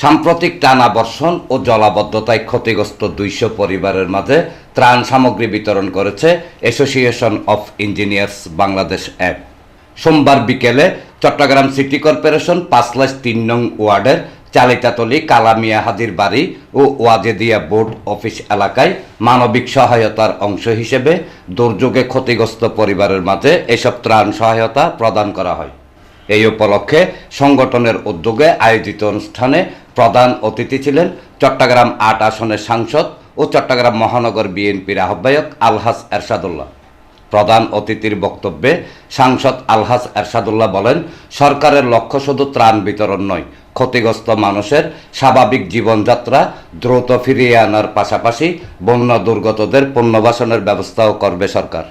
সাম্প্রতিক টানা বর্ষণ ও জলাবদ্ধতায় ক্ষতিগ্রস্ত ২০০ পরিবারের মাঝে ত্রাণ সামগ্রী বিতরণ করেছে association of engineers Bangladesh app. সোমবার বিকেলে চট্টগ্রাম সিটি কর্পোরেশন ৫/৩ নং ওয়ার্ডের চালিতাতলী কালামিয়া হাজির বাড়ি ও ওয়াজেদিয়া বোর্ড অফিস এলাকায় মানবিক সহায়তার অংশ হিসেবে দুর্যোগে ক্ষতিগ্রস্ত পরিবারের মাঝে এসব ত্রাণ সহায়তা প্রদান করা হয়। এই উপলক্ষে সংগঠনের উদ্যোগে আয়োজিত অনুষ্ঠানে প্রধান অতিথি ছিলেন চট্টগ্রাম ৮ আসনের সাংসদ ও চট্টগ্রাম মহানগর বিএনপির আহ্বায়ক আলহাজ এরশাদুল্লাহ। প্রধান অতিথির বক্তব্যে সাংসদ আলহাজ এরশাদুল্লাহ বলেন, সরকারের লক্ষ্য শুধু ত্রাণ বিতরণ নয়, ক্ষতিগ্রস্ত মানুষের স্বাভাবিক জীবনযাত্রা দ্রুত ফিরিয়ে আনার পাশাপাশি বন্যা দুর্গতদের পুনর্বাসনের ব্যবস্থাও করবে সরকার।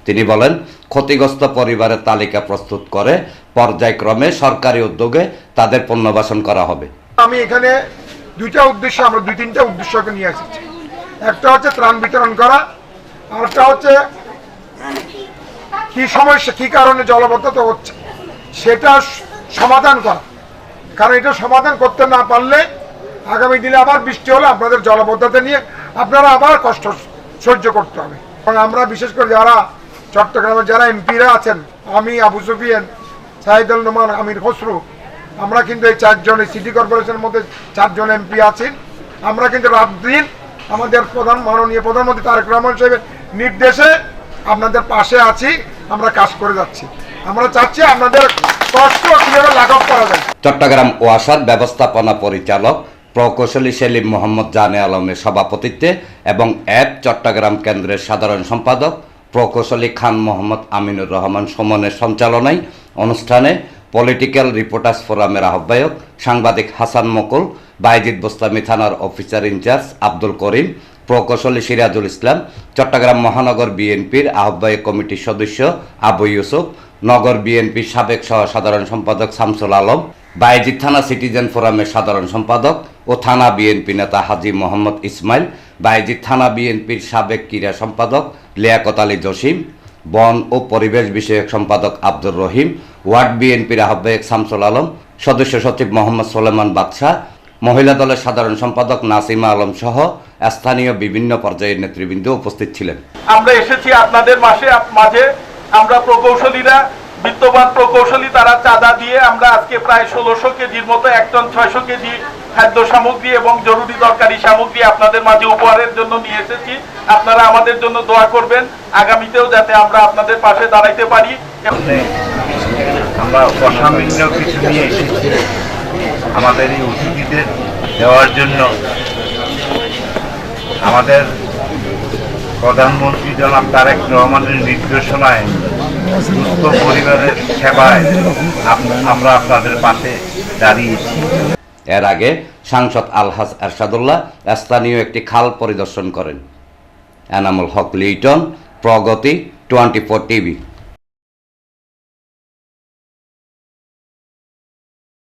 তিনি বলেন, ক্ষতিগ্রস্ত পরিবারের তালিকা প্রস্তুত করে পর্যায়ক্রমে সরকারি উদ্যোগে তাদের পুনর্বাসন করা হবে। আমি এখানে আমরা দুই তিনটা উদ্দেশ্যকে নিয়ে এসেছি। একটা হচ্ছে ত্রাণ বিতরণ করা, আরেকটা হচ্ছে কি সমস্যা, কি কারণে জলাবদ্ধতা হচ্ছে সেটা সমাধান করা। কারণ এটা সমাধান করতে না পারলে আগামী দিনে আবার বৃষ্টি হলে আপনাদের জলাবদ্ধতা নিয়ে আপনারা আবার কষ্ট সহ্য করতে হবে। এবং আমরা বিশেষ করে যারা চট্টগ্রামের যারা এমপিরা আছেন, আমি, আবু সুফিয়ান, সাহিদুল নোমান, আমির খসরু, আমরা কিন্তু এই চারজনের সিটি কর্পোরেশনের মধ্যে 4 জন এমপি আছেন। আমরা কিন্তু রাত দিন আমাদের মাননীয় প্রধানমন্ত্রী তারেক রহমান সাহেবের নির্দেশে আপনাদের পাশে আছি, আমরা কাজ করে যাচ্ছি। আমরা চাচ্ছি আপনাদের কষ্ট কিভাবে লাঘব করা যায়। চট্টগ্রাম ওয়াসার ব্যবস্থাপনা পরিচালক প্রকৌশলী সেলিম মোহাম্মদ জানে আলমের সভাপতিত্বে এবং অ্যাপ চট্টগ্রাম কেন্দ্রের সাধারণ সম্পাদক প্রকৌশলী খান মোহাম্মদ আমিনুর রহমান সুমনের সঞ্চালনায় অনুষ্ঠানে পলিটিক্যাল রিপোর্টার্স ফোরামের আহ্বায়ক সাংবাদিক হাসান মুকুল, বাইজিদ বোস্তামি থানার অফিসার ইনচার্জ আব্দুল করিম, প্রকৌশলী সিরাজুল ইসলাম, চট্টগ্রাম মহানগর বিএনপির আহ্বায়ক কমিটির সদস্য আবু ইউসুফ, নগর বিএনপির সাবেক সহ সাধারণ সম্পাদক শামসুল আলম, বাইজিদ থানা সিটিজেন ফোরামের সাধারণ সম্পাদক ও থানা বিএনপি নেতা হাজী মোহাম্মদ ইসমাইল, বাইজিদ থানা বিএনপির সাবেক ক্রীড়া সম্পাদক লিয়াকত আলী জসিম, বন ও পরিবেশ বিষয়ক সম্পাদক আব্দুর রহিম, ওয়ার্ড বিএনপির আহ্বায়ক শামসুল আলম, সদস্য সচিব মোহাম্মদ সোলেমান বাদশাহ, মহিলা দলের সাধারণ সম্পাদক নাসিমা আলম সহ স্থানীয় বিভিন্ন পর্যায়ের নেতৃবৃন্দ উপস্থিত ছিলেন। আমরা এসেছি আপনাদের মাঝে। আমরা প্রকৌশলীরা, বিত্তবান প্রকৌশলী, তারা চাঁদা দিয়ে আমরা আজকে প্রায় 1600 কেজির মতো 1 টন 600 কেজি খাদ্য সামগ্রী এবং জরুরি দরকারি সামগ্রী আপনাদের মাঝে উপহারের জন্য নিয়ে এসেছি। আপনারা আমাদের জন্য দোয়া করবেন, আগামীতেও যাতে আমরা আপনাদের পাশে দাঁড়াইতে পারি। আমরা অসামান্য কিছু নিয়ে এসেছি আমাদের এই অতিথিদের দেওয়ার জন্য। আমাদের প্রধানমন্ত্রী জনাব তারেক রহমানের নির্দেশনায় দুস্থ পরিবারের সেবায় আমরা আপনাদের পাশে দাঁড়িয়েছি। এর আগে সাংসদ আলহাজ এরশাদুল্লাহ স্থানীয় একটি খাল পরিদর্শন করেন। এনামুল হক লিটন, প্রগতি 24 টিভি।